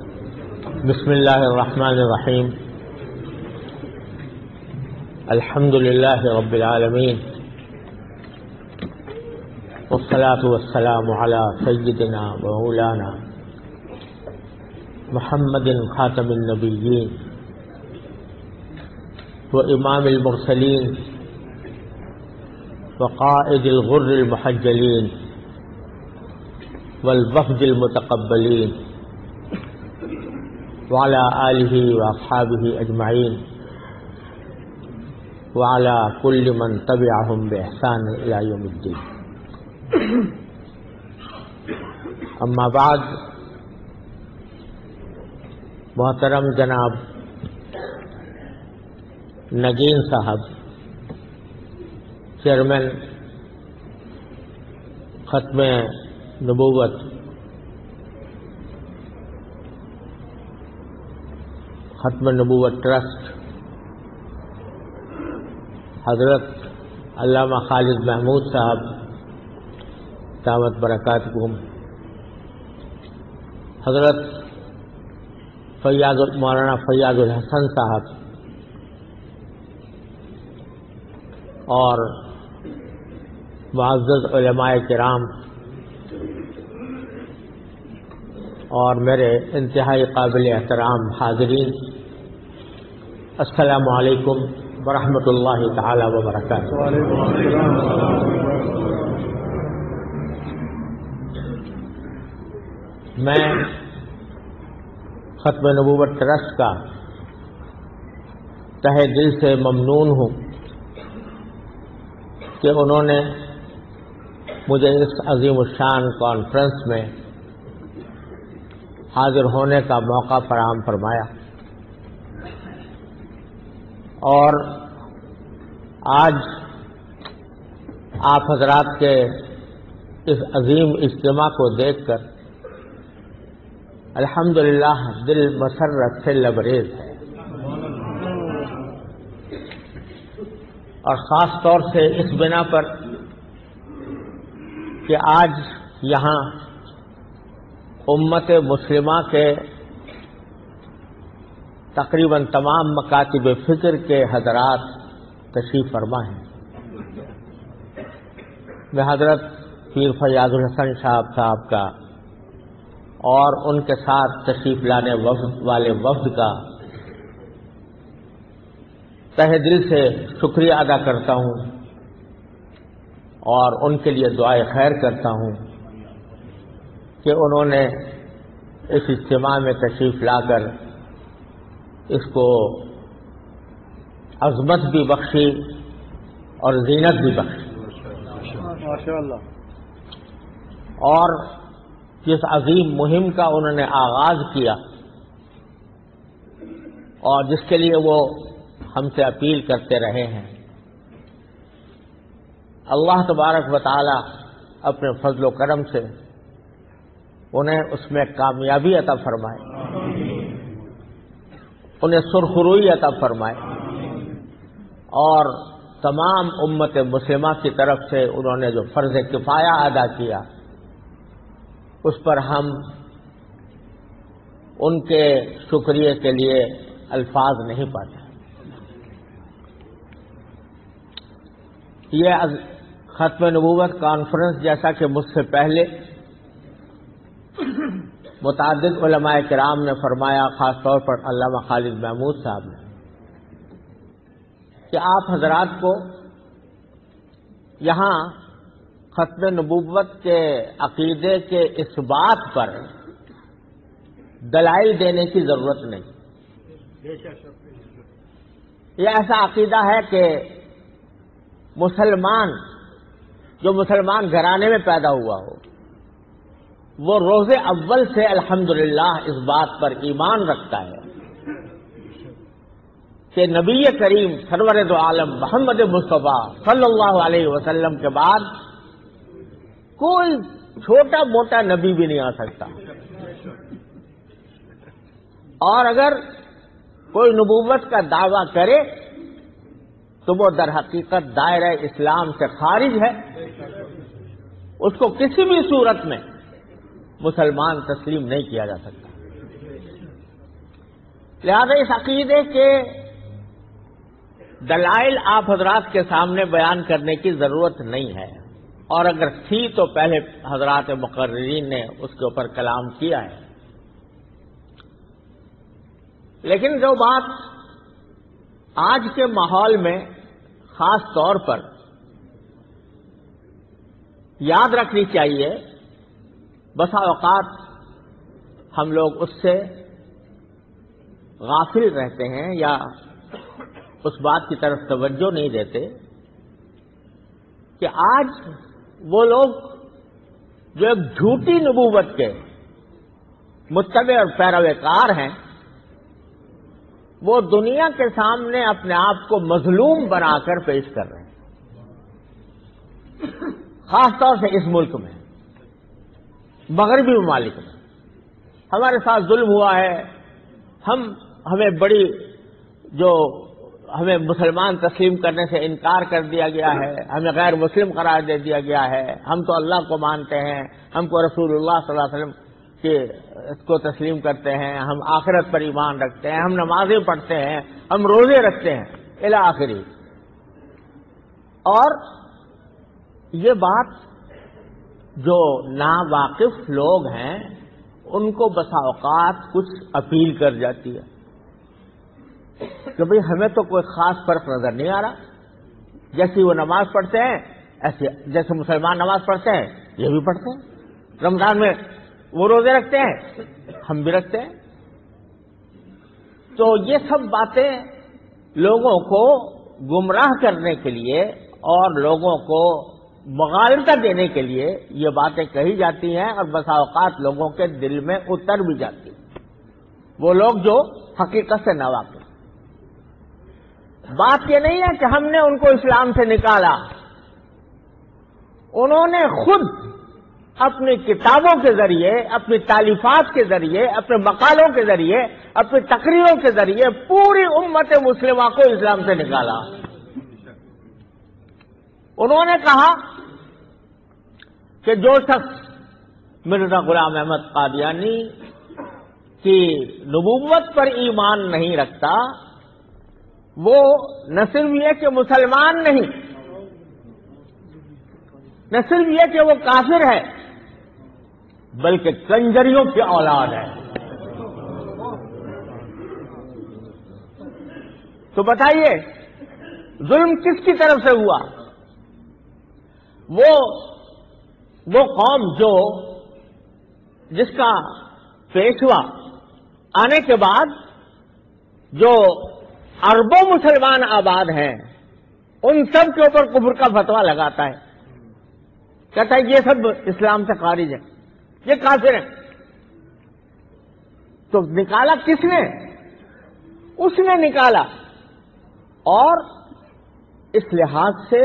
بسم اللہ الرحمن الرحیم الحمد للہ رب العالمین والصلاة والسلام علی سیدنا و مولانا محمد خاتم النبیین و امام المرسلین وقائد الغر المحجلین والوفد المتقبلین وعلى آلہ واصحابہ اجمعین وعلى كل من تبعهم بإحسان إلى يوم الدین. اما بعد، محترم جناب نگین صاحب، چیئرمین ختم نبوت ٹرسٹ، حضرت علامہ خالد محمود صاحب دامت برکاتکم، حضرت مولانا فیاض الحسن صاحب اور معزز علماء کرام اور میرے انتہائی قابل احترام حاضرین، السلام علیکم ورحمۃ اللہ تعالی وبرکاتہ. میں ختم نبوت ٹرسٹ کا تہہ دل سے ممنون ہوں کہ انہوں نے مجھے اس عظیم الشان کانفرنس میں حاضر ہونے کا موقع فراہم فرمایا، اور آج آپ حضرات کے اس عظیم اجتماع کو دیکھ کر الحمدللہ دل مسرت سے لبریز ہے، اور خاص طور سے اس بنا پر کہ آج یہاں امت مسلمہ کے تقریباً تمام مکاتب فکر کے حضرات تشریف فرما ہیں. میں حضرت پیر فیاض الحسن صاحب کا اور ان کے ساتھ تشریف لانے والے وفد کا تہہ دل سے شکریہ ادا کرتا ہوں اور ان کے لیے دعائے خیر کرتا ہوں کہ انہوں نے اس اجتماع میں تشریف لا کر اس کو عظمت بھی بخشی اور زینت بھی بخشی، ماشاءاللہ. اور جس عظیم مہم کا انہوں نے آغاز کیا اور جس کے لیے وہ ہم سے اپیل کرتے رہے ہیں، اللہ تبارک و تعالی اپنے فضل و کرم سے انہیں اس میں کامیابی عطا فرمائے، انہیں سرخروئی عطا فرمائے، اور تمام امت مسلمہ کی طرف سے انہوں نے جو فرض کفایہ ادا کیا اس پر ہم ان کے شکریہ کے لیے الفاظ نہیں پاتے. یہ ختم نبوت کانفرنس، جیسا کہ مجھ سے پہلے متعدد علماء کرام نے فرمایا، خاص طور پر علامہ خالد محمود صاحب نے، کہ آپ حضرات کو یہاں ختم نبوت کے عقیدے کے اس بات پر دلائل دینے کی ضرورت نہیں. یہ ایسا عقیدہ ہے کہ مسلمان جو مسلمان گھرانے میں پیدا ہوا ہو، وہ روز اول سے الحمدللہ اس بات پر ایمان رکھتا ہے کہ نبی کریم سرور دو عالم محمد مصطفیٰ صلی اللہ علیہ وسلم کے بعد کوئی چھوٹا موٹا نبی بھی نہیں آ سکتا، اور اگر کوئی نبوت کا دعویٰ کرے تو وہ در حقیقت دائرہ اسلام سے خارج ہے، اس کو کسی بھی صورت میں مسلمان تسلیم نہیں کیا جا سکتا. لہذا اس عقیدے کے دلائل آپ حضرات کے سامنے بیان کرنے کی ضرورت نہیں ہے، اور اگر تھی تو پہلے حضرات مقررین نے اس کے اوپر کلام کیا ہے۔ لیکن جو بات آج کے ماحول میں خاص طور پر یاد رکھنی چاہیے، بسا اوقات ہم لوگ اس سے غافل رہتے ہیں یا اس بات کی طرف توجہ نہیں دیتے کہ آج وہ لوگ جو ایک جھوٹی نبوت کے متبع اور پیروکار ہیں، وہ دنیا کے سامنے اپنے آپ کو مظلوم بنا کر پیش کر رہے ہیں، خاص طور سے اس ملک میں، مغربی ممالک میں ہمارے ساتھ ظلم ہوا ہے، ہمیں بڑی جو ہمیں مسلمان تسلیم کرنے سے انکار کر دیا گیا ہے، ہمیں غیر مسلم قرار دے دیا گیا ہے، ہم تو اللہ کو مانتے ہیں، ہم کو رسول اللہ صلی اللہ علیہ وسلم کو تسلیم کرتے ہیں، ہم آخرت پر ایمان رکھتے ہیں، ہم نمازیں پڑھتے ہیں، ہم روزے رکھتے ہیں الی آخری۔ اور یہ بات جو ناواقف لوگ ہیں ان کو بسا اوقات کچھ اپیل کر جاتی ہے کہ بھئی ہمیں تو کوئی خاص فرق نظر نہیں آ رہا، جیسی وہ نماز پڑھتے ہیں ایسے، جیسے مسلمان نماز پڑھتے ہیں یہ بھی پڑھتے ہیں، رمضان میں وہ روزے رکھتے ہیں ہم بھی رکھتے ہیں۔ تو یہ سب باتیں لوگوں کو گمراہ کرنے کے لیے اور لوگوں کو مغالطہ دینے کے لیے یہ باتیں کہی جاتی ہیں، اور بسا اوقات لوگوں کے دل میں اتر بھی جاتی ہیں، وہ لوگ جو حقیقت سے ناواقف۔ بات یہ نہیں ہے کہ ہم نے ان کو اسلام سے نکالا، انہوں نے خود اپنی کتابوں کے ذریعے، اپنی تالیفات کے ذریعے، اپنے مقالوں کے ذریعے، اپنی تقریروں کے ذریعے پوری امت مسلمہ کو اسلام سے نکالا۔ انہوں نے کہا کہ جو شخص مرزا غلام احمد قادیانی کی نبوت پر ایمان نہیں رکھتا وہ نہ صرف یہ کہ مسلمان نہیں، نہ صرف یہ کہ وہ کافر ہے، بلکہ کنجریوں کی اولاد ہے۔ تو بتائیے ظلم کس کی طرف سے ہوا؟ وہ قوم جس کا پیشوا آنے کے بعد جو اربوں مسلمان آباد ہیں ان سب کے اوپر کفر کا فتویٰ لگاتا ہے، کہتا ہے یہ سب اسلام سے خارج ہے، یہ کافر ہیں۔ تو نکالا کس نے؟ اس نے نکالا۔ اور اس لحاظ سے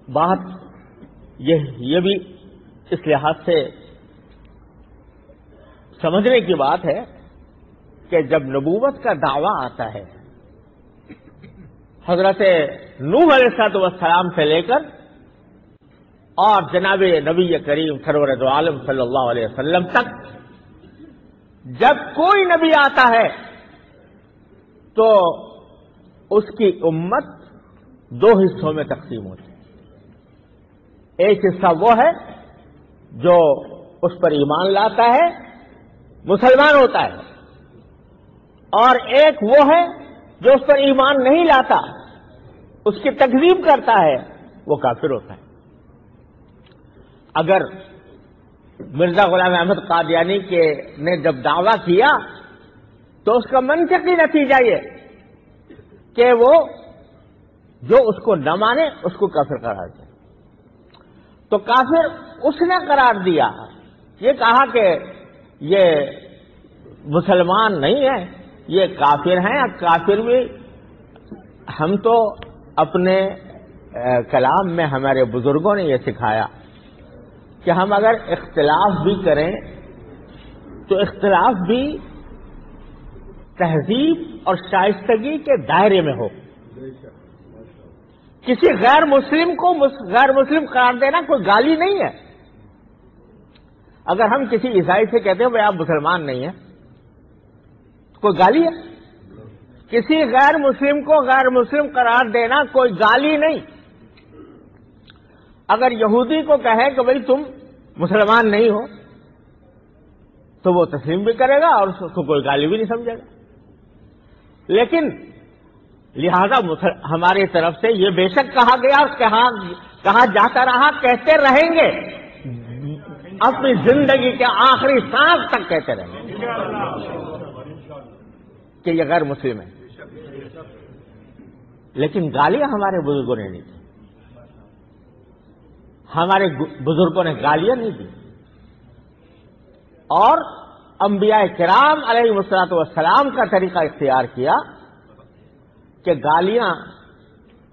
بات یہ بھی اس لحاظ سے سمجھنے کی بات ہے کہ جب نبوت کا دعویٰ آتا ہے حضرت نوح علیہ السلام سے لے کر اور جناب نبی کریم سرور دو عالم صلی اللہ علیہ وسلم تک، جب کوئی نبی آتا ہے تو اس کی امت دو حصوں میں تقسیم ہوتی ہے۔ ایک حصہ وہ ہے جو اس پر ایمان لاتا ہے، مسلمان ہوتا ہے، اور ایک وہ ہے جو اس پر ایمان نہیں لاتا، اس کی تکذیب کرتا ہے، وہ کافر ہوتا ہے۔ اگر مرزا غلام احمد قادیانی نے جب دعویٰ کیا تو اس کا منطقی نتیجہ یہ کہ وہ جو اس کو نہ مانے اس کو کافر قرار دے۔ تو کافر اس نے قرار دیا، یہ کہا کہ یہ مسلمان نہیں ہے، یہ کافر ہیں۔ کافر بھی ہم تو اپنے کلام میں ہمارے بزرگوں نے یہ سکھایا کہ ہم اگر اختلاف بھی کریں تو اختلاف بھی تہذیب اور شائستگی کے دائرے میں ہو۔ کسی غیر مسلم کو غیر مسلم قرار دینا کوئی گالی نہیں ہے۔ اگر ہم کسی عیسائی سے کہتے ہیں بھائی آپ مسلمان نہیں ہیں، کوئی گالی ہے؟ کسی غیر مسلم کو غیر مسلم قرار دینا کوئی گالی نہیں. اگر یہودی کو کہے کہ بھئی تم مسلمان نہیں ہو تو وہ تسلیم بھی کرے گا اور اس کو کوئی گالی بھی نہیں سمجھے گا. لیکن لہذا ہماری طرف سے یہ بے شک کہا گیا اور کہا جاتا رہا، کہتے رہیں گے، اپنی زندگی کے آخری سانس تک کہتے رہیں گے کہ یہ غیر مسلم ہے. لیکن گالیاں ہمارے بزرگوں نے نہیں دی. ہمارے بزرگوں نے گالیاں نہیں دی. اور انبیاء کرام علیہ الصلوۃ والسلام کا طریقہ اختیار کیا کہ گالیاں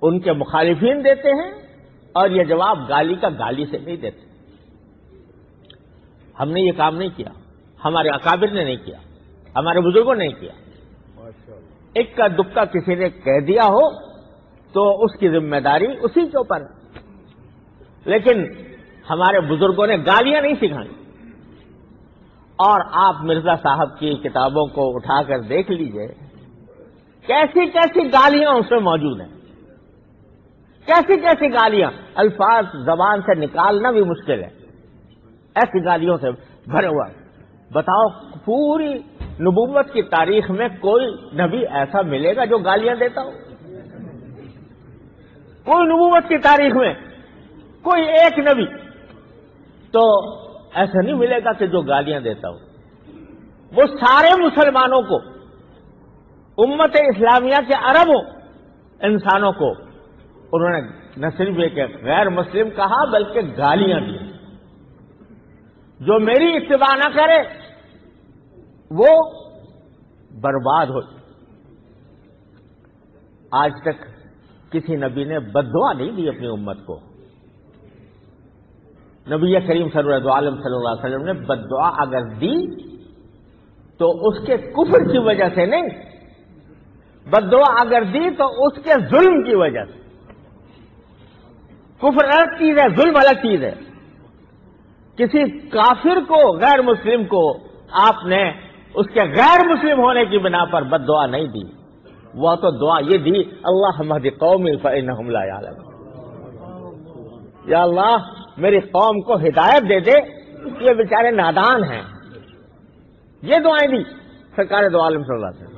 ان کے مخالفین دیتے ہیں اور یہ جواب گالی کا گالی سے نہیں دیتے. ہم نے یہ کام نہیں کیا، ہمارے اکابر نے نہیں کیا، ہمارے بزرگوں نے نہیں کیا. ایک کا دکا کسی نے کہہ دیا ہو تو اس کی ذمہ داری اسی کے اوپر ہے. لیکن ہمارے بزرگوں نے گالیاں نہیں سکھائی. اور آپ مرزا صاحب کی کتابوں کو اٹھا کر دیکھ لیجئے، کیسی کیسی گالیاں اس میں موجود ہیں، کیسی کیسی گالیاں. الفاظ زبان سے نکالنا بھی مشکل ہے، ایسی گالیوں سے بھرے ہوا. بتاؤ پوری نبوت کی تاریخ میں کوئی نبی ایسا ملے گا جو گالیاں دیتا ہو؟ کوئی نبوت کی تاریخ میں کوئی ایک نبی تو ایسا نہیں ملے گا کہ جو گالیاں دیتا ہو. وہ سارے مسلمانوں کو، امت اسلامیہ کے اربوں انسانوں کو انہوں نے نہ صرف یہ کہ غیر مسلم کہا بلکہ گالیاں دی. جو میری اتباع نہ کرے وہ برباد ہو. آج تک کسی نبی نے بد دعا نہیں دی اپنی امت کو. نبی کریم صلی اللہ علیہ وسلم نے بد دعا اگر دی تو اس کے کفر کی وجہ سے نہیں، بد دعا اگر دی تو اس کے ظلم کی وجہ سے. کفر الگ چیز ہے، ظلم الگ چیز ہے. کسی کافر کو، غیر مسلم کو آپ نے اس کے غیر مسلم ہونے کی بنا پر بد دعا نہیں دی. وہ تو دعا یہ دی، اللہم اہد قومی فانہم لا یعلمون. یا اللہ میری قوم کو ہدایت دے دے، یہ بیچارے نادان ہیں. یہ دعائیں دی سرکار دو عالم صلی اللہ علیہ وسلم.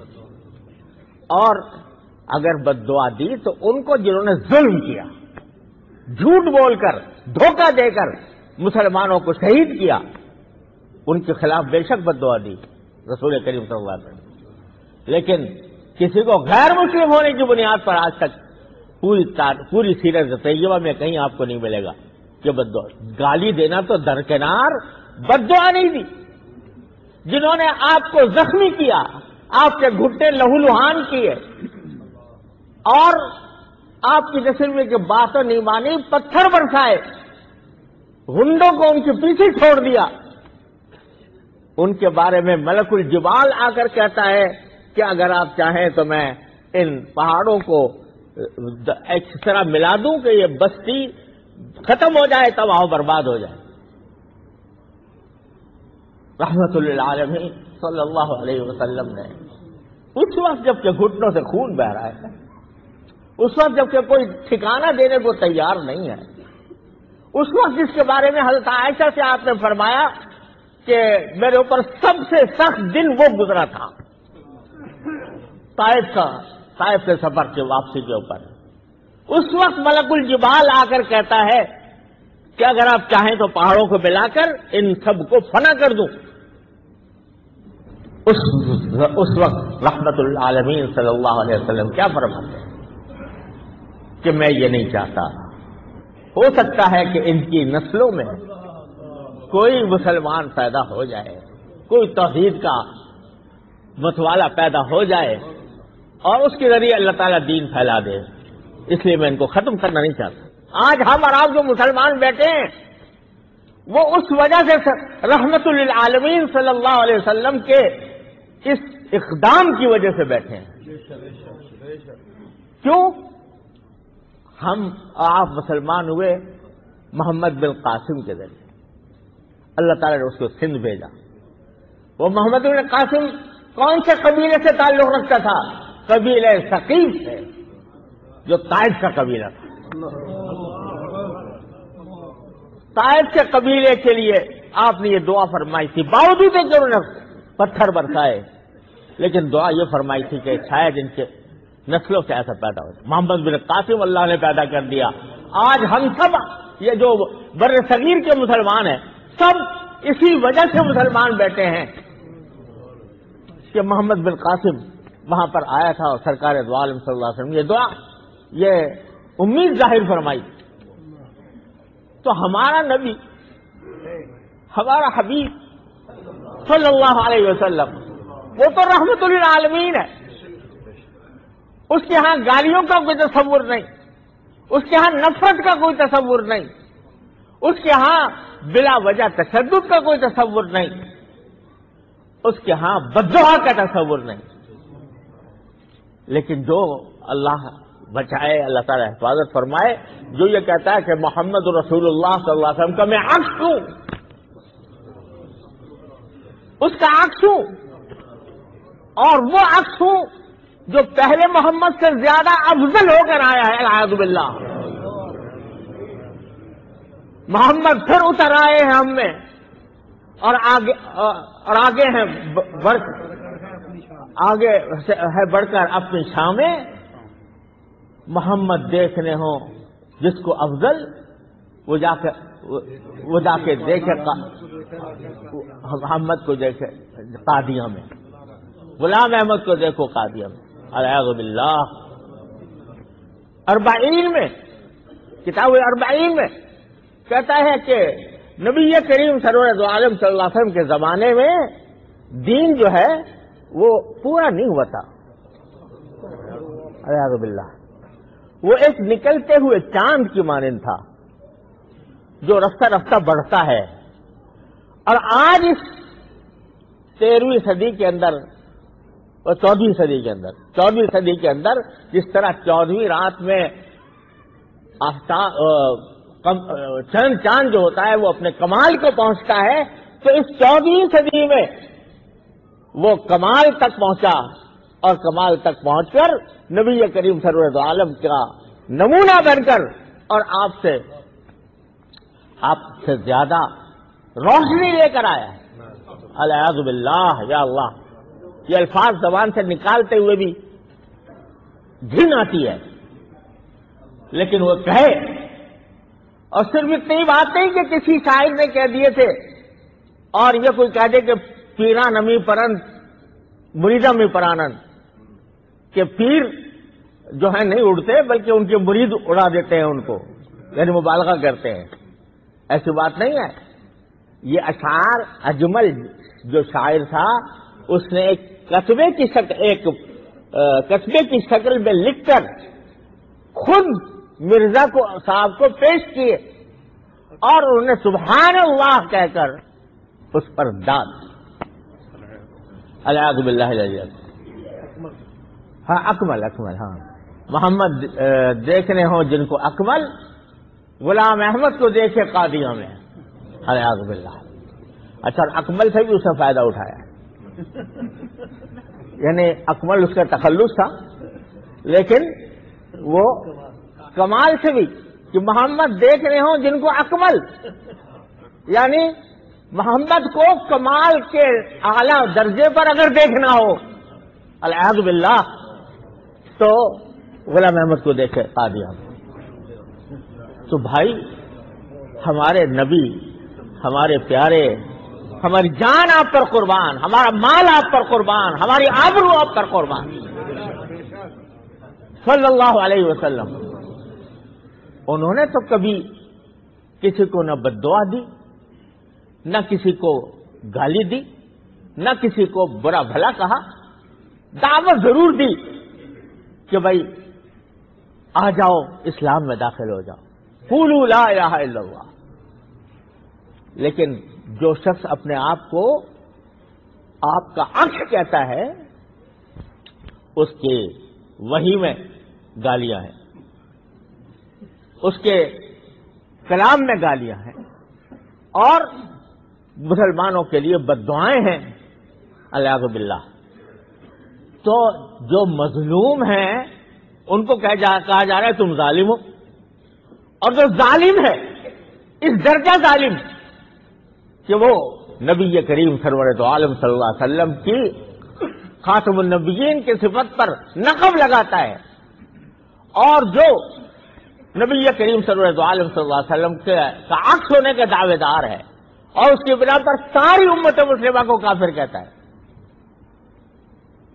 اور اگر بد دعا دی تو ان کو جنہوں نے ظلم کیا، جھوٹ بول کر، دھوکہ دے کر مسلمانوں کو شہید کیا، ان کے خلاف بے شک بد دعا دی رسول کریم صلی اللہ علیہ وسلم. لیکن کسی کو غیر مسلم ہونے کی بنیاد پر آج تک پوری سیرت طیبہ میں کہیں آپ کو نہیں ملے گا کہ بد دعا. گالی دینا تو درکنار، بد دعا نہیں دی. جنہوں نے آپ کو زخمی کیا، آپ کے گھٹنے لہو لہان کیے اور آپ کی جسم میں جو باتیں نہیں مانی، پتھر برسائے، گنڈوں کو ان کے پیچھے چھوڑ دیا، ان کے بارے میں ملک الجبال آ کر کہتا ہے کہ اگر آپ چاہیں تو میں ان پہاڑوں کو ایک طرح ملا دوں کہ یہ بستی ختم ہو جائے، تباہ و برباد ہو جائے. رحمت للعالمین صلی اللہ علیہ وسلم نے اس وقت جب کہ گھٹنوں سے خون بہ رہا ہے، اس وقت جب کہ کوئی ٹھکانہ دینے کو تیار نہیں ہے، اس وقت جس کے بارے میں حضرت عائشہ سے آپ نے فرمایا کہ میرے اوپر سب سے سخت دن وہ گزرا تھا طائف کے سفر کے واپسی کے اوپر. اس وقت ملک الجبال آ کر کہتا ہے کہ اگر آپ چاہیں تو پہاڑوں کو ملا کر ان سب کو فنا کر دوں. اس وقت رحمت العالمین صلی اللہ علیہ وسلم کیا فرماتے ہیں کہ میں یہ نہیں چاہتا. ہو سکتا ہے کہ ان کی نسلوں میں کوئی مسلمان پیدا ہو جائے، کوئی توحید کا متوالا پیدا ہو جائے اور اس کے ذریعے اللہ تعالیٰ دین پھیلا دے، اس لیے میں ان کو ختم کرنا نہیں چاہتا. آج ہم اور آپ جو مسلمان بیٹھے ہیں وہ اس وجہ سے رحمت للعالمین صلی اللہ علیہ وسلم کے اس اقدام کی وجہ سے بیٹھے ہیں. کیوں؟ ہم آپ مسلمان ہوئے محمد بن قاسم کے ذریعے. اللہ تعالیٰ نے اس کو سندھ بھیجا. وہ محمد بن قاسم کون سے قبیلے سے تعلق رکھتا تھا؟ قبیلہ ثقیف سے، جو طائف کا قبیلہ تھا۔ طائف کے قبیلے کے لیے آپ نے یہ دعا فرمائی تھی، باوجود کہ انہوں نے پتھر برسائے، لیکن دعا یہ فرمائی تھی کہ شاید ان کے نسلوں سے ایسا پیدا ہو۔ محمد بن قاسم اللہ نے پیدا کر دیا۔ آج ہم سب یہ جو بر صغیر کے مسلمان ہیں، سب اسی وجہ سے مسلمان بیٹھے ہیں کہ محمد بن قاسم وہاں پر آیا تھا اور سرکار دو عالم صلی اللہ علیہ وسلم یہ دعا، یہ امید ظاہر فرمائی۔ تو ہمارا نبی، ہمارا حبیب صلی اللہ علیہ وسلم، وہ تو رحمت للعالمین ہے۔ اس کے ہاں گالیوں کا کوئی تصور نہیں، اس کے ہاں نفرت کا کوئی تصور نہیں، اس کے ہاں بلا وجہ تشدد کا کوئی تصور نہیں، اس کے ہاں بددعا کا تصور نہیں۔ لیکن جو اللہ بچائے، اللہ تعالی حفاظت فرمائے، جو یہ کہتا ہے کہ محمد رسول اللہ صلی اللہ علیہ وسلم کا میں عکس ہوں، اس کا عکس ہوں، اور وہ عکس ہوں جو پہلے محمد سے زیادہ افضل ہو کر آیا ہے، اعوذ باللہ۔ محمد پھر اتر آئے ہیں ہم میں، اور آگے ہیں آگے ہے بڑھ کر اپنی شان میں۔ محمد دیکھنے ہوں جس کو افضل، وہ جا کے دیکھے محمد کو دیکھے قادیہ میں، غلام احمد کو دیکھو قادیہ میں، اعوذ باللہ۔ اربعین میں، کتاب اربعین میں کہتا ہے کہ نبی کریم سرور دو عالم صلی اللہ علیہ وسلم کے زمانے میں دین جو ہے وہ پورا نہیں ہوا تھا، اعوذ باللہ۔ وہ ایک نکلتے ہوئے چاند کی مانند تھا جو رفتہ رفتہ بڑھتا ہے، اور آج اس 13ویں صدی کے اندر اور 14ویں صدی کے اندر، 14ویں صدی کے اندر جس طرح 14ویں رات میں چاند جو ہوتا ہے وہ اپنے کمال کو پہنچتا ہے، تو اس 14ویں صدی میں وہ کمال تک پہنچا، اور کمال تک پہنچ کر نبی کریم سرور دو عالم کا نمونہ بن کر اور آپ سے زیادہ روشنی لے کر آیا ہے، اعوذ باللہ۔ یا اللہ، یہ الفاظ زبان سے نکالتے ہوئے بھی گھن آتی ہے، لیکن وہ کہے، اور صرف اتنی بات نہیں کہ کسی شاعر نے کہہ دیے تھے، اور یہ کوئی کہہ دے کہ پیران امی پرند مریدہ میں پرانند، کہ پیر جو ہے نہیں اڑتے بلکہ ان کے مرید اڑا دیتے ہیں ان کو، یعنی مبالغہ کرتے ہیں، ایسی بات نہیں ہے۔ یہ اشعار اجمل جو شاعر تھا، اس نے ایک قصبے کی شکل میں لکھ کر خود مرزا کو صاحب کو پیش کیے، اور انہوں نے سبحان اللہ کہہ کر اس پر داد، اعوذ باللہ العظیم۔ ہاں اکمل، ہاں محمد دیکھنے ہوں جن کو اکمل، غلام احمد کو دیکھے قادیہ میں، اعوذ باللہ۔ اچھا، اکمل سے بھی اس نے فائدہ اٹھایا، یعنی اکمل اس کا تخلص تھا، لیکن وہ کمال سے بھی کہ محمد دیکھ رہے ہوں جن کو اکمل، یعنی محمد کو کمال کے اعلیٰ درجے پر اگر دیکھنا ہو، اعوذ باللہ، تو غلام احمد کو دیکھے قادیہ میں۔ تو بھائی، ہمارے نبی، ہمارے پیارے، ہماری جان آپ پر قربان، ہمارا مال آپ پر قربان، ہماری آبرو آپ پر قربان، صلی اللہ علیہ وسلم۔ انہوں نے تو کبھی کسی کو نہ بددعا دی، نہ کسی کو گالی دی، نہ کسی کو برا بھلا کہا، دعوت ضرور دی کہ بھائی آ جاؤ، اسلام میں داخل ہو جاؤ، قولوا لا الہ الا اللہ۔ لیکن جو شخص اپنے آپ کو آپ کا عکس کہتا ہے، اس کے وحی میں گالیاں ہیں، اس کے کلام میں گالیاں ہیں، اور مسلمانوں کے لیے بددعائیں ہیں، اعوذ باللہ۔ تو جو مظلوم ہیں ان کو کہا جا رہا ہے تم ظالم ہو، اور جو ظالم ہے اس درجہ ظالم کہ وہ نبی کریم سرور دو عالم صلی اللہ علیہ وسلم کی خاتم النبیین کی صفت پر نقب لگاتا ہے، اور جو نبی کریم سرور دو عالم صلی اللہ علیہ وسلم کا عکس ہونے کا دعوے دار ہے اور اس کی بنا پر ساری امت مسلمہ کو کافر کہتا ہے،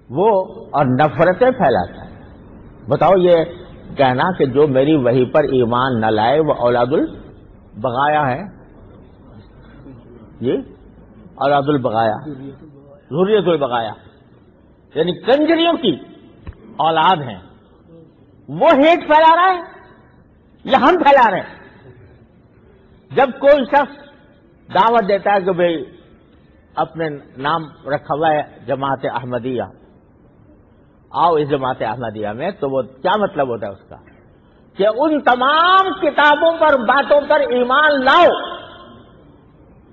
وہ اور نفرتیں پھیلاتا ہے۔ بتاؤ یہ کہنا کہ جو میری وحی پر ایمان نہ لائے وہ اولاد البغایا ہے، یہ اولاد البغایا، ذریت البغایا، یعنی کنجریوں کی اولاد ہیں، وہ ہیٹ پھیلا رہا ہے یا ہم پھیلا رہے ہیں؟ جب کوئی شخص دعوت دیتا ہے کہ بھئی اپنے نام رکھا ہوا ہے جماعت احمدیہ، آؤ اس جماعت احمدیہ میں، تو وہ کیا مطلب ہوتا ہے اس کا کہ ان تمام کتابوں پر باتوں پر ایمان لاؤ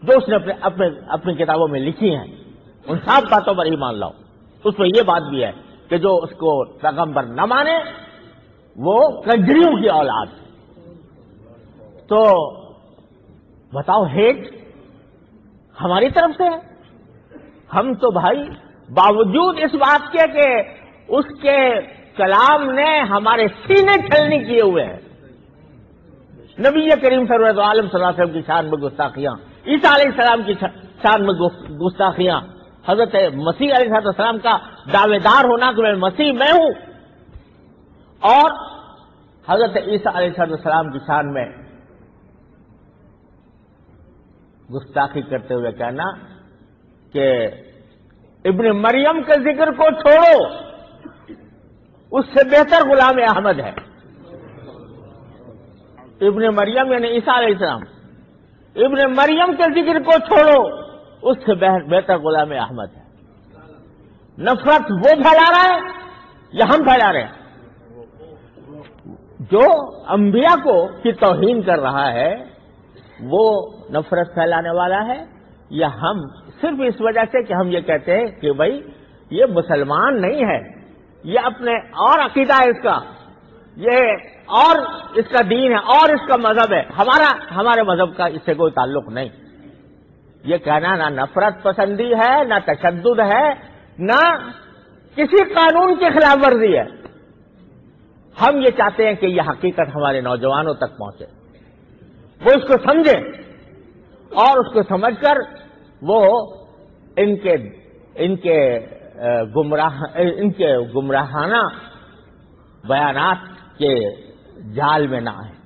جو اس نے اپنی کتابوں میں لکھی ہیں، ان سب باتوں پر ایمان لاؤ۔ اس میں یہ بات بھی ہے کہ جو اس کو پیغمبر نہ مانے وہ کنجریوں کی اولاد۔ تو بتاؤ ہیٹ ہماری طرف سے ہے؟ ہم تو بھائی باوجود اس بات کے کہ اس کے کلام نے ہمارے سینے چھلنی کیے ہوئے ہیں، نبی کریم سرور دو عالم صلی اللہ علیہ وسلم کی شان میں گستاخیاں، عیسیٰ علیہ السلام کی شان میں گستاخیاں، حضرت مسیح علیہ السلام کا دعوے دار ہونا کہ میں مسیح میں ہوں، اور حضرت عیسیٰ علیہ السلام کی شان میں گستاخی کرتے ہوئے کہنا کہ ابن مریم کے ذکر کو چھوڑو، اس سے بہتر غلام احمد ہے۔ ابن مریم یعنی عیسیٰ علیہ السلام، ابن مریم کے ذکر کو چھوڑو، اس سے بہتر غلام احمد ہے۔ نفرت وہ پھیلا رہا ہے یا ہم پھیلا رہے ہیں؟ جو انبیاء کو کی توہین کر رہا ہے وہ نفرت پھیلانے والا ہے، یا ہم صرف اس وجہ سے کہ ہم یہ کہتے ہیں کہ بھائی یہ مسلمان نہیں ہے، یہ اپنے اور عقیدہ ہے اس کا، یہ اور اس کا دین ہے اور اس کا مذہب ہے، ہمارے مذہب کا اس سے کوئی تعلق نہیں۔ یہ کہنا نہ نفرت پسندی ہے، نہ تشدد ہے، نہ کسی قانون کی خلاف ورزی ہے۔ ہم یہ چاہتے ہیں کہ یہ حقیقت ہمارے نوجوانوں تک پہنچے، وہ اس کو سمجھیں، اور اس کو سمجھ کر وہ ان کے گمراہانہ بیانات کے جال میں نہ آئیں۔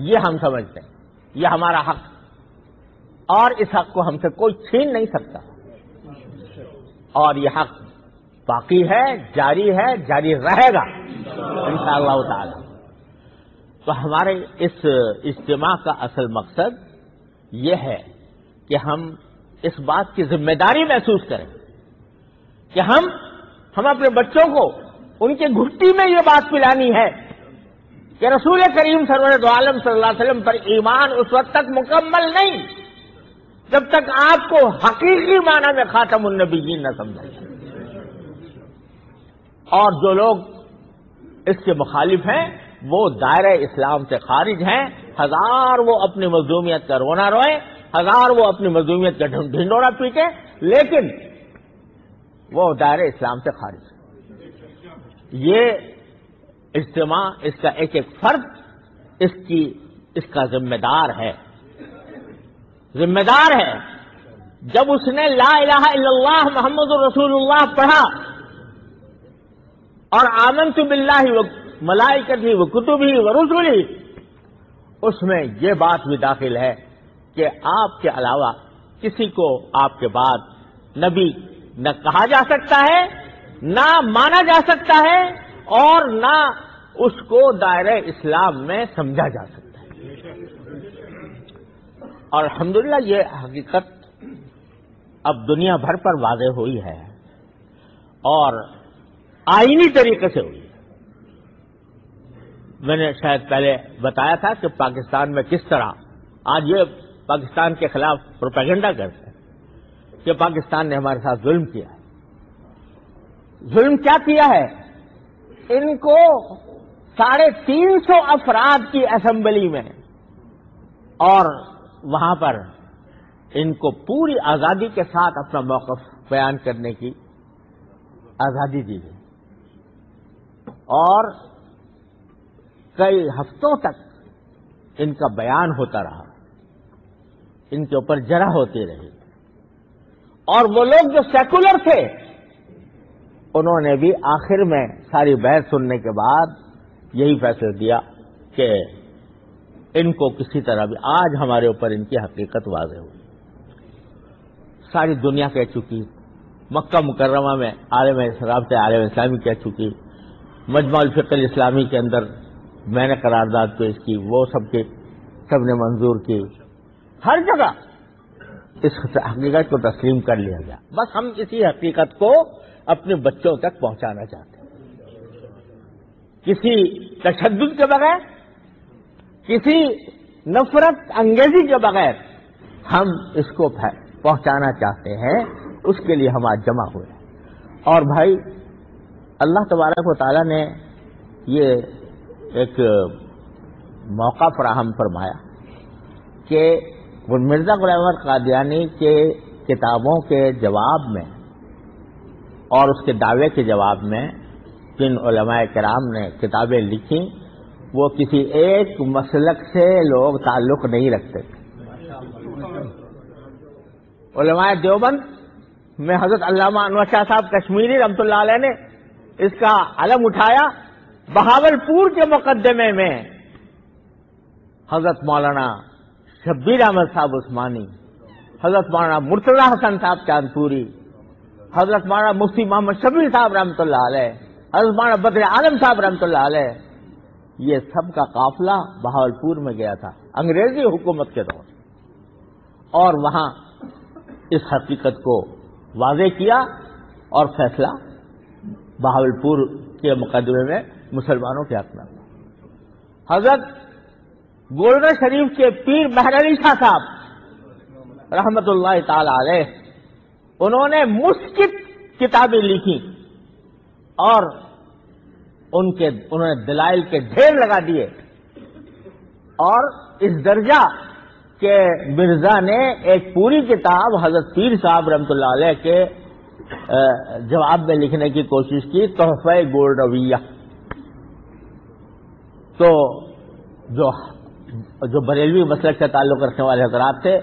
یہ ہم سمجھتے ہیں یہ ہمارا حق، اور اس حق کو ہم سے کوئی چھین نہیں سکتا، اور یہ حق باقی ہے، جاری رہے گا انشاءاللہ تعالی۔ تو ہمارے اس اجتماع کا اصل مقصد یہ ہے کہ ہم اس بات کی ذمہ داری محسوس کریں کہ ہم اپنے بچوں کو ان کے گھٹی میں یہ بات پلانی ہے کہ رسول کریم سرور دو عالم صلی اللہ علیہ وسلم پر ایمان اس وقت تک مکمل نہیں جب تک آپ کو حقیقی معنی میں خاتم النبیین نہ سمجھائیں۔ اور جو لوگ اس کے مخالف ہیں وہ دائرہ اسلام سے خارج ہیں، ہزار وہ اپنی مظلومیت کا رونا روئیں، ہزار وہ اپنی مظلومیت کا ڈھنڈورا پیٹیں، لیکن وہ دائرہ اسلام سے خارج ہیں۔ یہ اجتماع، اس کا ایک فرد اس کا ذمہ دار ہے۔ جب اس نے لا الہ الا اللہ محمد رسول اللہ پڑھا اور آمنت باللہ و ملائکتہ و کتبہ و رسلہ، اس میں یہ بات بھی داخل ہے کہ آپ کے علاوہ کسی کو آپ کے بعد نبی نہ کہا جا سکتا ہے، نہ مانا جا سکتا ہے، اور نہ اس کو دائرہ اسلام میں سمجھا جا سکتا ہے۔ اور الحمدللہ یہ حقیقت اب دنیا بھر پر واضح ہوئی ہے اور آئینی طریقے سے ہوئی ہے۔ میں نے شاید پہلے بتایا تھا کہ پاکستان میں کس طرح آج یہ پاکستان کے خلاف پروپیگنڈا کرتے ہیں کہ پاکستان نے ہمارے ساتھ ظلم کیا ہے۔ ظلم کیا کیا ہے؟ ان کو 350 افراد کی اسمبلی میں اور وہاں پر ان کو پوری آزادی کے ساتھ اپنا موقف بیان کرنے کی آزادی دی گئی، اور کئی ہفتوں تک ان کا بیان ہوتا رہا، ان کے اوپر جرح ہوتی رہی، اور وہ لوگ جو سیکولر تھے انہوں نے بھی آخر میں ساری بحث سننے کے بعد یہی فیصلہ دیا کہ ان کو کسی طرح بھی، آج ہمارے اوپر ان کی حقیقت واضح ہوئی، ساری دنیا کہہ چکی، مکہ مکرمہ میں رابطہ عالم اسلامی کہہ چکی، مجمع الفقہ الاسلامی کے اندر میں نے قرارداد پیش کی، وہ سب نے منظور کی، ہر جگہ اس حقیقت کو تسلیم کر لیا گیا۔ بس ہم اسی حقیقت کو اپنے بچوں تک پہنچانا چاہتے ہیں، کسی تشدد کے بغیر، کسی نفرت انگیزی کے بغیر ہم اس کو پہنچانا چاہتے ہیں، اس کے لیے ہم آج جمع ہوئے ہیں۔ اور بھائی اللہ تبارک و تعالیٰ نے یہ ایک موقع فراہم فرمایا کہ مرزا غلام احمد قادیانی کے کتابوں کے جواب میں اور اس کے دعوے کے جواب میں جن علماء کرام نے کتابیں لکھی وہ کسی ایک مسلک سے لوگ تعلق نہیں رکھتے۔ علماء دیوبند میں حضرت علامہ انور شاہ صاحب کشمیری رحمۃ اللہ علیہ نے اس کا علم اٹھایا، بہاولپور کے مقدمے میں حضرت مولانا شبیر احمد صاحب عثمانی، حضرت مولانا مرتضی حسن صاحب چاندپوری، حضرت مولانا مفتی محمد شبیر صاحب رحمۃ اللہ علیہ، حضرت مولانا بدر عالم صاحب رحمۃ اللہ علیہ، یہ سب کا قافلہ بہاولپور میں گیا تھا انگریزی حکومت کے دور، اور وہاں اس حقیقت کو واضح کیا اور فیصلہ بہاولپور کے مقدمے میں مسلمانوں کے حق میں ہوا۔ حضرت گولڈن شریف کے پیر بہر علی شاہ صاحب رحمت اللہ تعالی علیہ، انہوں نے مسکت کتابیں لکھی اور انہوں نے دلائل کے ڈھیر لگا دیے، اور اس درجہ کہ مرزا نے ایک پوری کتاب حضرت پیر صاحب رحمۃ اللہ علیہ کے جواب میں لکھنے کی کوشش کی، تحفہ گولڈویہ۔ تو جو بریلوی مسلک سے تعلق رکھنے والے حضرات تھے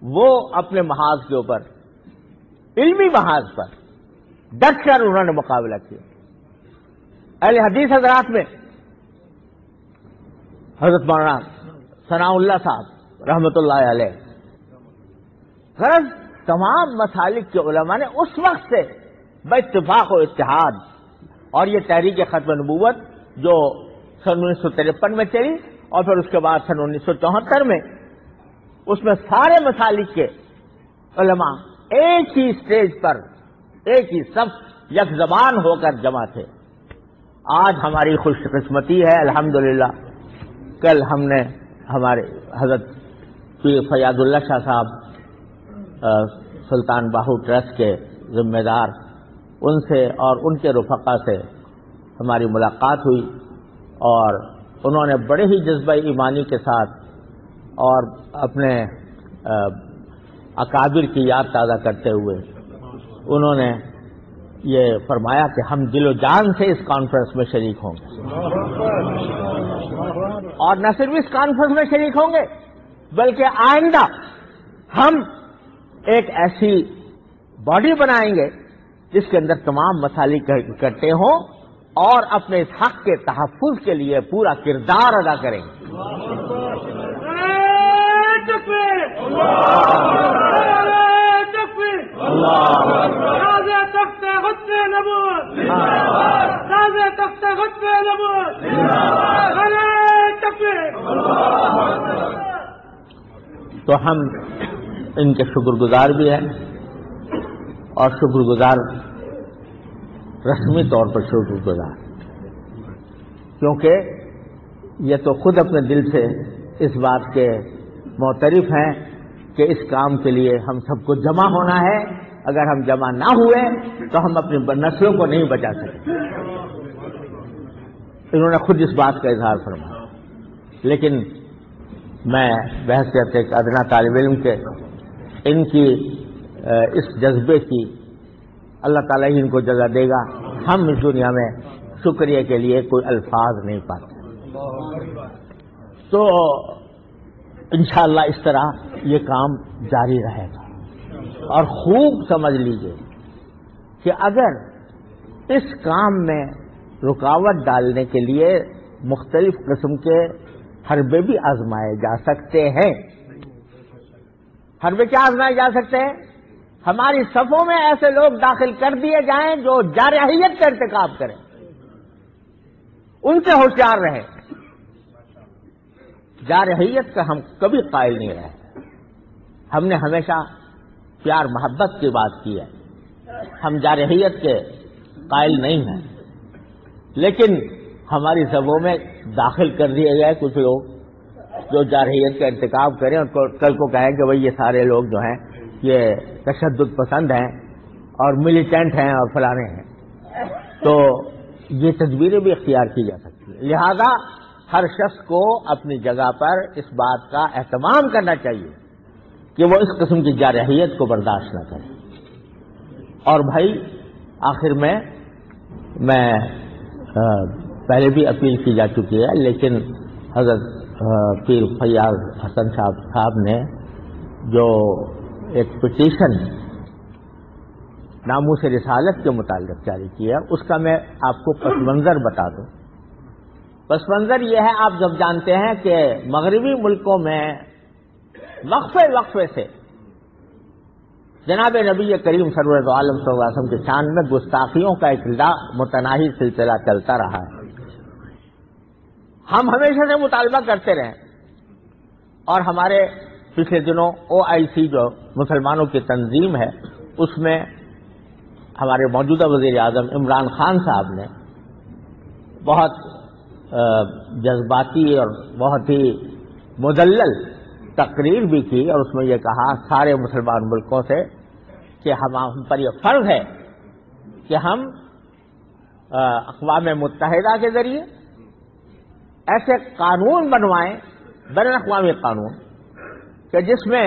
وہ اپنے محاذ کے اوپر، علمی محاذ پر ڈٹ کر انہوں نے مقابلہ کیا۔ اہل حدیث حضرات میں حضرت مولانا ثناء اللہ صاحب رحمت اللہ علیہ، غرض تمام مسالک کے علماء نے اس وقت سے باتفاق و اتحاد، اور یہ تحریک ختم نبوت جو سن 1953 میں چلی اور پھر اس کے بعد سن 1974 میں، اس میں سارے مسالک کے علماء ایک ہی سٹیج پر، ایک ہی صف، یک زبان ہو کر جمع تھے۔ آج ہماری خوش قسمتی ہے الحمدللہ، کل ہم نے ہمارے حضرت پیر فیاض اللہ شاہ صاحب سلطان باہو ٹرسٹ کے ذمہ دار، ان سے اور ان کے رفقا سے ہماری ملاقات ہوئی، اور انہوں نے بڑے ہی جذبہ ایمانی کے ساتھ اور اپنے اکابر کی یاد تازہ کرتے ہوئے انہوں نے یہ فرمایا کہ ہم دل و جان سے اس کانفرنس میں شریک ہوں گے، اور نہ صرف اس کانفرنس میں شریک ہوں گے بلکہ آئندہ ہم ایک ایسی باڈی بنائیں گے جس کے اندر تمام مسالک اکٹھے ہوں اور اپنے اس حق کے تحفظ کے لیے پورا کردار ادا کریں گے۔ تو ہم ان کے شکر گزار بھی ہیں، اور شکر گزار رسمی طور پر شکر گزار، کیونکہ یہ تو خود اپنے دل سے اس بات کے معترف ہیں کہ اس کام کے لیے ہم سب کو جمع ہونا ہے اگر ہم جمع نہ ہوئے تو ہم اپنی نسلوں کو نہیں بچا سکتے. انہوں نے خود اس بات کا اظہار فرمایا. لیکن میں بحیثیت ایک ادنا طالب علم کے ان کی اس جذبے کی اللہ تعالیٰ ہی ان کو جزا دے گا. ہم اس دنیا میں شکریہ کے لیے کوئی الفاظ نہیں پاتے. تو انشاءاللہ اس طرح یہ کام جاری رہے گا. اور خوب سمجھ لیجئے کہ اگر اس کام میں رکاوٹ ڈالنے کے لیے مختلف قسم کے حربے بھی آزمائے جا سکتے ہیں. حربے کیا آزمائے جا سکتے ہیں؟ ہماری صفوں میں ایسے لوگ داخل کر دیے جائیں جو جارحیت کا ارتکاب کریں. ان سے ہوشیار رہے. جارحیت کا ہم کبھی قائل نہیں رہے. ہم نے ہمیشہ پیار محبت کی بات کی ہے. ہم جارحیت کے قائل نہیں ہیں. لیکن ہماری صفوں میں داخل کر دیے گئے کچھ لوگ جو جارحیت کا ارتکاب کریں اور کل کو کہیں کہ بھئی یہ سارے لوگ جو ہیں یہ تشدد پسند ہیں اور ملیٹنٹ ہیں اور فلانے ہیں. تو یہ تدبیریں بھی اختیار کی جا سکتی ہیں. لہذا ہر شخص کو اپنی جگہ پر اس بات کا اہتمام کرنا چاہیے کہ وہ اس قسم کی جارحیت کو برداشت نہ کرے. اور بھائی آخر میں پہلے بھی اپیل کی جا چکی ہے، لیکن حضرت پیر فیاض حسن صاحب نے جو ایک پٹیشن ناموس رسالت کے متعلق جاری کیا، اس کا میں آپ کو پس منظر بتا دوں. پس منظر یہ ہے، آپ جب جانتے ہیں کہ مغربی ملکوں میں وقفے سے جناب نبی کریم سرور عالم صلی اللہ علیہ وسلم کے شان میں گستاخیوں کا ایک متناہی سلسلہ چلتا رہا ہے. ہم ہمیشہ سے مطالبہ کرتے رہے اور ہمارے پچھلے دنوں OIC جو مسلمانوں کی تنظیم ہے اس میں ہمارے موجودہ وزیر اعظم عمران خان صاحب نے بہت جذباتی اور بہت ہی مدلل تقریر بھی کی اور اس میں یہ کہا سارے مسلمان ملکوں سے کہ ہم پر یہ فرض ہے کہ ہم اقوام متحدہ کے ذریعے ایسے قانون بنوائیں، بین الاقوامی قانون، کہ جس میں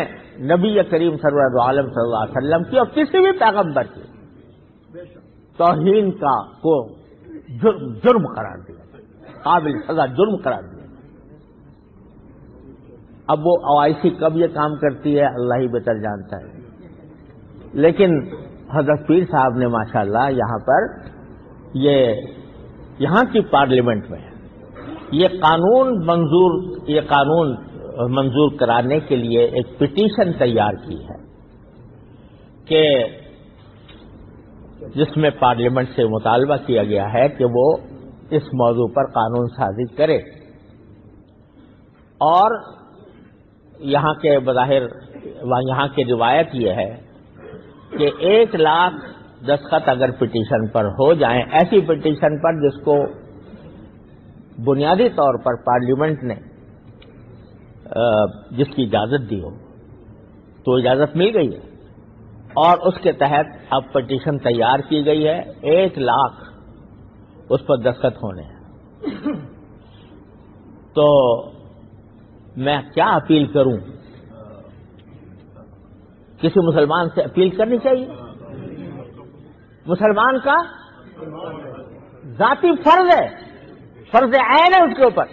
نبی کریم سرور عالم صلی اللہ علیہ وسلم کی اور کسی بھی پیغمبر کی توہین کا کو جرم قرار دیا، قابل سزا جرم قرار دیا. اب وہ OIC کب یہ کام کرتی ہے اللہ ہی بہتر جانتا ہے. لیکن حضرت پیر صاحب نے ماشاءاللہ یہاں پر یہاں کی پارلیمنٹ میں یہ قانون منظور کرانے کے لیے ایک پٹیشن تیار کی ہے کہ جس میں پارلیمنٹ سے مطالبہ کیا گیا ہے کہ وہ اس موضوع پر قانون سازی کرے. اور یہاں کے بظاہر یہاں کی روایت یہ ہے کہ 1 لاکھ دستخط اگر پٹیشن پر ہو جائیں، ایسی پٹیشن پر جس کو بنیادی طور پر پارلیمنٹ نے جس کی اجازت دی ہو، تو اجازت مل گئی ہے اور اس کے تحت اب پٹیشن تیار کی گئی ہے. 1 لاکھ اس پر دستخط ہونے ہیں. تو میں کیا اپیل کروں؟ کسی مسلمان سے اپیل کرنی چاہیے. مسلمان کا ذاتی فرض ہے، فرض عین ہے اس کے اوپر،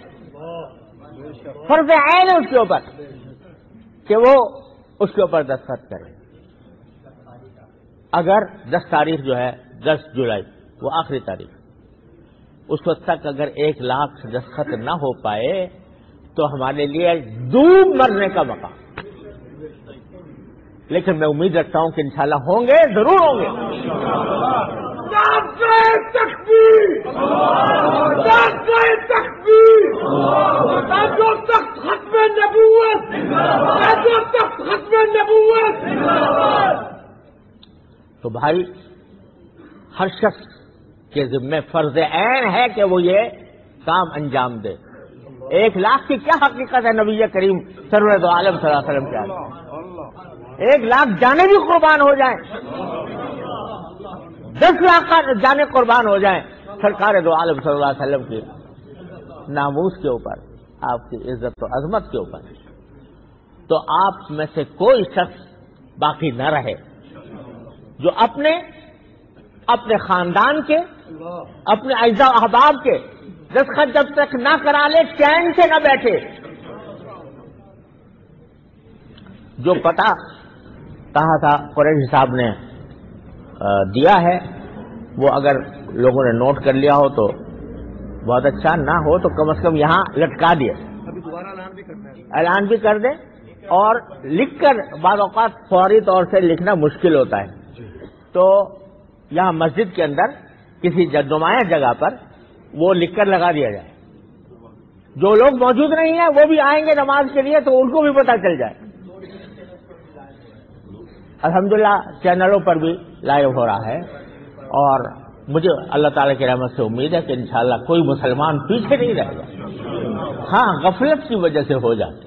فرض عین ہے اس کے اوپر کہ وہ اس کے اوپر دستخط کرے. اگر 10 تاریخ جو ہے 10 جولائی وہ آخری تاریخ، اس وقت تک اگر 1 لاکھ دستخط نہ ہو پائے تو ہمارے لیے ڈوب مرنے کا موقع. لیکن میں امید رکھتا ہوں کہ انشاءاللہ ہوں گے، ضرور ہوں گے. تو بھائی ہر شخص کے ذمہ فرض عین ہے کہ وہ یہ کام انجام دے. 1 لاکھ کی کیا حقیقت ہے نبی کریم سرور دو عالم صلی اللہ علیہ وسلم کے؟ 1 لاکھ جانے بھی قربان ہو جائیں، 10 لاکھ کا جانے قربان ہو جائیں سرکار دو عالم صلی اللہ علیہ وسلم کی ناموس کے اوپر، آپ کی عزت و عظمت کے اوپر، تو آپ میں سے کوئی شخص باقی نہ رہے جو اپنے خاندان کے، اپنے اعزاء و احباب کے دستخط جب تک نہ کرا لے چین سے نہ بیٹھے۔ جو پتہ کہا تھا قریشی صاحب نے دیا ہے، وہ اگر لوگوں نے نوٹ کر لیا ہو تو بہت اچھا، نہ ہو تو کم از کم یہاں لٹکا دیا، اعلان بھی کر دیں، اور لکھ کر بعض اوقات فوری طور سے لکھنا مشکل ہوتا ہے، تو یہاں مسجد کے اندر کسی نمایاں جگہ پر وہ لکھ کر لگا دیا جائے، جو لوگ موجود نہیں ہیں وہ بھی آئیں گے نماز کے لیے تو ان کو بھی پتہ چل جائے۔ الحمدللہ چینلوں پر بھی لائیو ہو رہا ہے، اور مجھے اللہ تعالیٰ کی رحمت سے امید ہے کہ انشاءاللہ کوئی مسلمان پیچھے نہیں رہے گا۔ ہاں، غفلت کی وجہ سے ہو جاتی،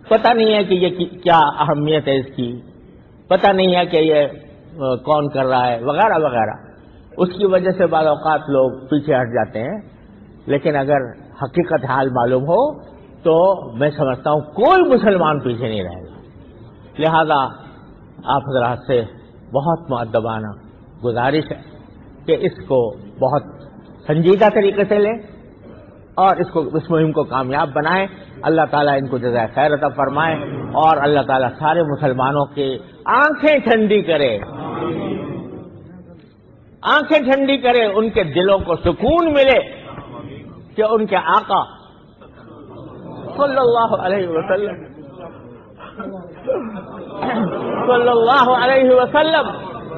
پتہ نہیں ہے کہ یہ کیا اہمیت ہے اس کی، پتہ نہیں ہے کہ یہ کون کر رہا ہے وغیرہ وغیرہ، اس کی وجہ سے بعض اوقات لوگ پیچھے ہٹ جاتے ہیں، لیکن اگر حقیقت حال معلوم ہو تو میں سمجھتا ہوں کوئی مسلمان پیچھے نہیں رہے گا۔ لہذا آپ حضرات سے بہت مؤدبانہ گزارش ہے کہ اس کو بہت سنجیدہ طریقے سے لیں اور اس مہم کو کامیاب بنائیں۔ اللہ تعالیٰ ان کو جزائے خیر عطا فرمائے، اور اللہ تعالیٰ سارے مسلمانوں کی آنکھیں ٹھنڈی کرے، آنکھیں ٹھنڈی کرے، ان کے دلوں کو سکون ملے کہ ان کے آقا صلی اللہ علیہ وسلم صلی اللہ علیہ وسلم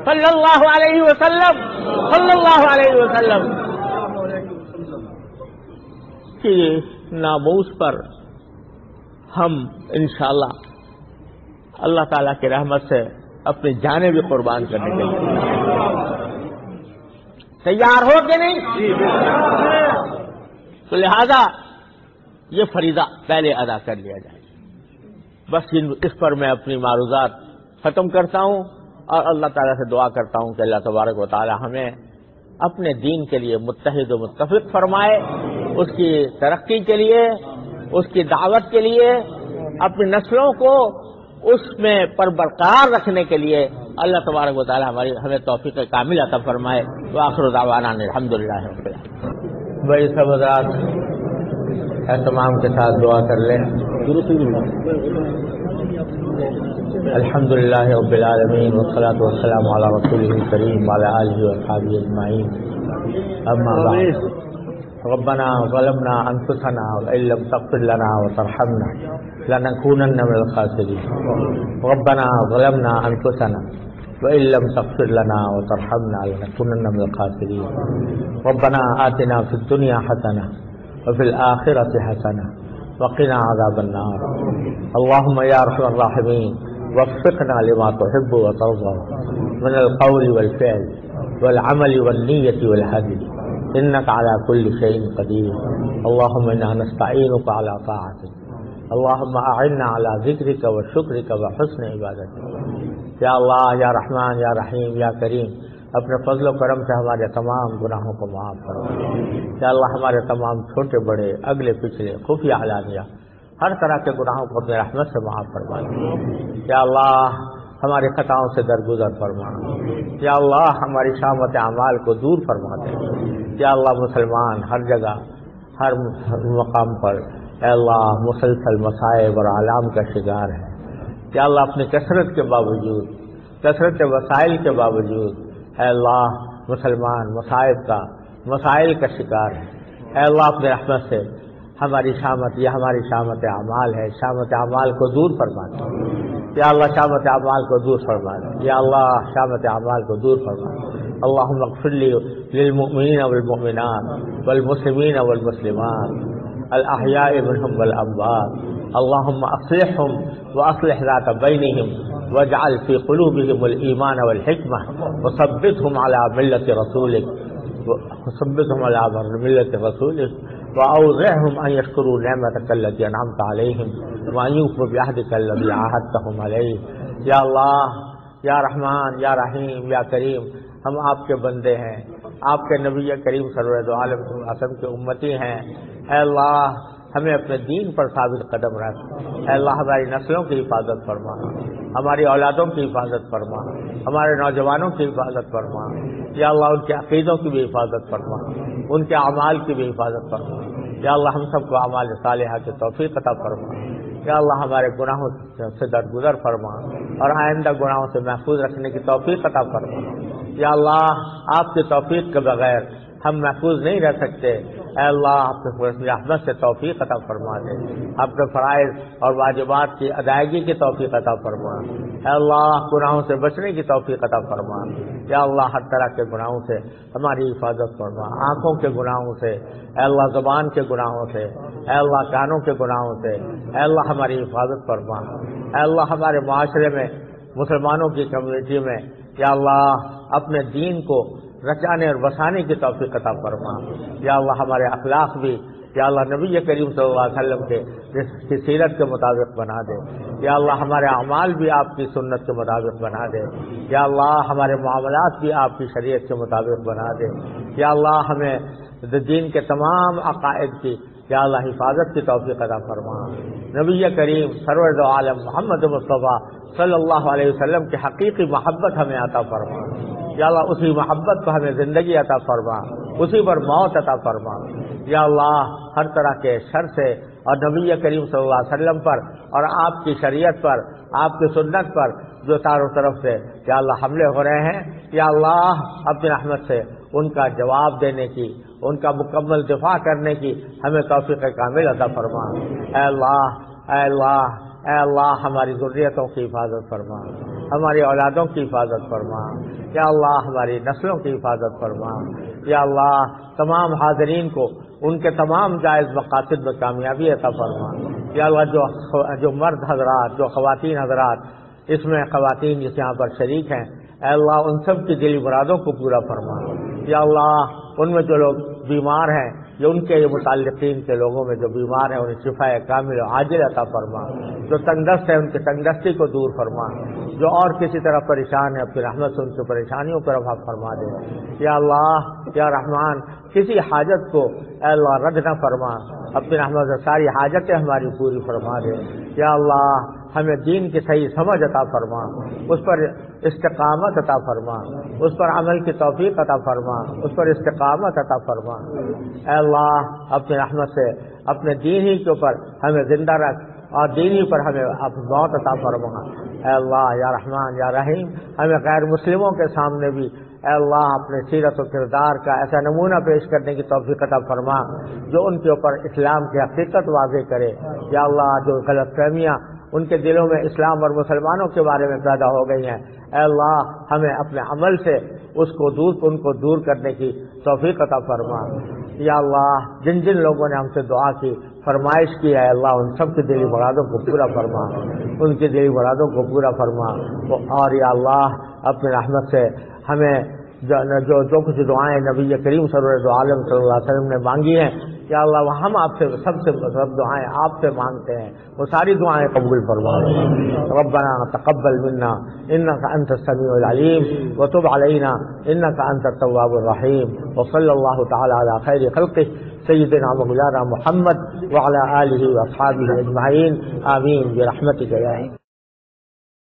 صلی اللہ علیہ وسلم صلی اللہ علیہ وسلم کی ناموس پر ہم انشاءاللہ اللہ تعالیٰ کی رحمت سے اپنی جانیں بھی قربان کرنے کے لیے تیار ہو کہ نہیں؟ تو لہذا یہ فریضہ پہلے ادا کر لیا جائے۔ بس اس پر میں اپنی معروضات ختم کرتا ہوں اور اللہ تعالیٰ سے دعا کرتا ہوں کہ اللہ تبارک و تعالیٰ ہمیں اپنے دین کے لیے متحد و متفق فرمائے، اس کی ترقی کے لیے، اس کی دعوت کے لیے، اپنی نسلوں کو اس میں پر برقرار رکھنے کے لیے اللہ تبارک و تعالیٰ ہمیں توفیق کامل عطا فرمائے۔ وآخر دعوانا الحمدللہ رب العالمین۔ بھائی سب حضرات اہتمام کے ساتھ دعا کر لیں۔ الحمدللہ رب العالمین والصلاة والسلام علی رسولہ الکریم وعلی آلہ واصحابہ اجمعین، اما بعد۔ ربنا ظلمنا انفسنا وان لم تغفر لنا وترحمنا لنكونن من الخاسرين، ربنا ظلمنا انفسنا وان لم تغفر لنا وترحمنا لنكونن من الخاسرين، ربنا آتنا في الدنيا حسنة وفي الآخرة حسنة وقنا عذاب النار۔ اللهم يا ارحم الراحمين وفقنا لما تحب وترضى من القول والفعل والعمل والنية والهدي، إنك على كل شيء قدير۔ اللهم إنا نستعينك على طاعتك، اللهم أعنا على ذكرك وشكرك وحسن عبادتك۔ یا اللہ، یا رحمان، یا رحیم، یا کریم، اپنے فضل و کرم سے ہمارے تمام گناہوں کو معاف کرو۔ یا اللہ، ہمارے تمام چھوٹے بڑے، اگلے پچھلے، خفیہ علانیہ، ہر طرح کے گناہوں کو اپنے رحمت سے معاف فرما۔ یا اللہ، ہماری خطاؤں سے درگزر فرما۔ یا اللہ، ہماری شامت اعمال کو دور فرما دے۔ یا اللہ، مسلمان ہر جگہ، ہر مقام پر اے اللہ مسلسل مصائب اور آلام کا شکار ہے۔ یا اللہ، اپنی کثرت کے باوجود، کثرت وسائل کے باوجود اے اللہ مسلمان مسائل کا شکار ہے۔ اے اللہ، اپنے رحمت سے ہماری شامت، یہ ہماری شامت اعمال ہے، شامت اعمال کو دور فرما دے۔ یا اللہ، شامت اعمال کو دور فرما دے۔ یا اللہ، شامت اعمال کو دور فرما دے۔ اللهم اغفر للمؤمنين والمؤمنات والمسلمين والمسلمات الأحياء منهم والأموات، اللهم أصلحهم وأصلح ذات بينهم واجعل في قلوبهم الإيمان والحكمة وثبتهم على ملة رسولك وأوزعهم أن يشكروا نعمتك التي أنعمت عليهم وأن يوفوا بعهدك الذي عاهدتهم عليه. یا اللہ، یا رحمان، یا رحیم، یا کریم، ہم آپ کے بندے ہیں، آپ کے نبی کریم صلی اللہ علیہ وسلم کے امتی ہیں. اے اللہ، ہمیں اپنے دین پر ثابت قدم رکھ. اے اللہ، ہماری نسلوں کی حفاظت فرما، ہماری اولادوں کی حفاظت فرما، ہمارے نوجوانوں کی حفاظت فرما. یا اللہ، ان کے عقیدوں کی بھی حفاظت فرما، ان کے اعمال کی بھی حفاظت فرما. یا اللہ، ہم سب کو اعمال صالحہ کی توفیق عطا فرما. یا اللہ، ہمارے گناہوں سے درگزر فرما اور آئندہ گناہوں سے محفوظ رکھنے کی توفیق عطا فرما. یا اللہ، آپ کی توفیق کے بغیر ہم محفوظ نہیں رہ سکتے. اے اللہ، اپنے رحمت سے توفیق عطا فرما دے، اپنے فرائض اور واجبات کی ادائیگی کی توفیق عطا فرما. اے اللہ، گناہوں سے بچنے کی توفیق عطا فرما. یا اللہ، ہر طرح کے گناہوں سے ہماری حفاظت فرما، آنکھوں کے گناہوں سے، اے اللہ زبان کے گناہوں سے، اے اللہ کانوں کے گناہوں سے، اے اللہ ہماری حفاظت فرما. اے اللہ، ہمارے معاشرے میں، مسلمانوں کی کمیونٹی میں، یا اللہ اپنے دین کو رچانے اور بسانے کی توفیق عطا فرما. یا اللہ، ہمارے اخلاق بھی یا اللہ نبی کریم صلی اللہ علیہ وسلم کی سیرت کے مطابق بنا دے. یا اللہ، ہمارے اعمال بھی آپ کی سنت کے مطابق بنا دے. یا اللہ، ہمارے معاملات بھی آپ کی شریعت کے مطابق بنا دے. یا اللہ، ہمیں دین کے تمام عقائد کی یا اللہ حفاظت کی توفیق عطا فرما. نبی کریم سرور دو عالم محمد مصطفیٰ صلی اللہ علیہ وسلم کی حقیقی محبت ہمیں عطا فرما. یا اللہ، اسی محبت کو ہمیں زندگی عطا فرما، اسی پر موت عطا فرما. یا اللہ، ہر طرح کے شر سے اور نبی کریم صلی اللہ علیہ وسلم پر اور آپ کی شریعت پر، آپ کی سنت پر جو چاروں طرف سے یا اللہ حملے ہو رہے ہیں، یا اللہ اپنی رحمت سے ان کا جواب دینے کی، ان کا مکمل دفاع کرنے کی ہمیں توفیق کامل عطا فرما. اے اللہ، اے اللہ، اے اللہ، ہماری ذریتوں کی حفاظت فرما، ہماری اولادوں کی حفاظت فرما. یا اللہ، ہماری نسلوں کی حفاظت فرما. یا اللہ، تمام حاضرین کو ان کے تمام جائز مقاصد میں کامیابی عطا فرما. یا اللہ، جو مرد حضرات، جو خواتین حضرات اس میں خواتین جس یہاں پر شریک ہیں، اے اللہ ان سب کی دلی مرادوں کو پورا فرما. یا اللہ، ان میں جو لوگ بیمار ہیں، جو ان کے متعلقین کے لوگوں میں جو بیمار ہیں، انہیں شفا کامل و عاجل عطا فرما. جو تنگ دست ہیں، ان کی تنگ دستی کو دور فرما. جو اور کسی طرح پریشان ہے، اپنی رحمت سے ان کی پریشانیوں پر رفع فرما دے. یا اللہ، یا رحمان، کسی حاجت کو اے اللہ رد نہ فرما، اپنی رحمت سے ساری حاجتیں ہماری پوری فرما دے. یا اللہ، ہمیں دین کی صحیح سمجھ عطا فرما، اس پر استقامت عطا فرما، اس پر عمل کی توفیق عطا فرما، اس پر استقامت عطا فرما. اے اللہ، اپنی رحمت سے اپنے دین ہی کے اوپر ہمیں زندہ رکھ اور دین ہی پر ہمیں موت عطا فرما. اے اللہ، یا رحمان، یا رحیم، ہمیں غیر مسلموں کے سامنے بھی اے اللہ اپنے سیرت و کردار کا ایسا نمونہ پیش کرنے کی توفیق عطا فرما جو ان کے اوپر اسلام کی حقیقت واضح کرے. یا اللہ، جو غلط فہمیاں ان کے دلوں میں اسلام اور مسلمانوں کے بارے میں پیدا ہو گئی ہیں، اے اللہ ہمیں اپنے عمل سے ان کو دور کرنے کی توفیق عطا فرما. یا اللہ، جن جن لوگوں نے ہم سے دعا کی، فرمائش کی ہے، اللہ ان سب کی دلی مرادوں کو پورا فرما، ان کی دلی مرادوں کو پورا فرما. اور یا اللہ، اپنی رحمت سے ہمیں جو کچھ دعائیں نبی کریم صلی اللہ علیہ وسلم نے مانگی ہیں، یا اللہ ہم آپ سے سب دعائیں آپ سے مانگتے ہیں، وہ ساری دعائیں قبول فرما. ربنا تقبل منا انك انت السميع العليم وتب علينا انك انت التواب الرحيم. وصلى الله تعالى على خير خلقه سيدنا ومولانا محمد وعلى آله واصحابه اجمعين. آمين برحمتك يا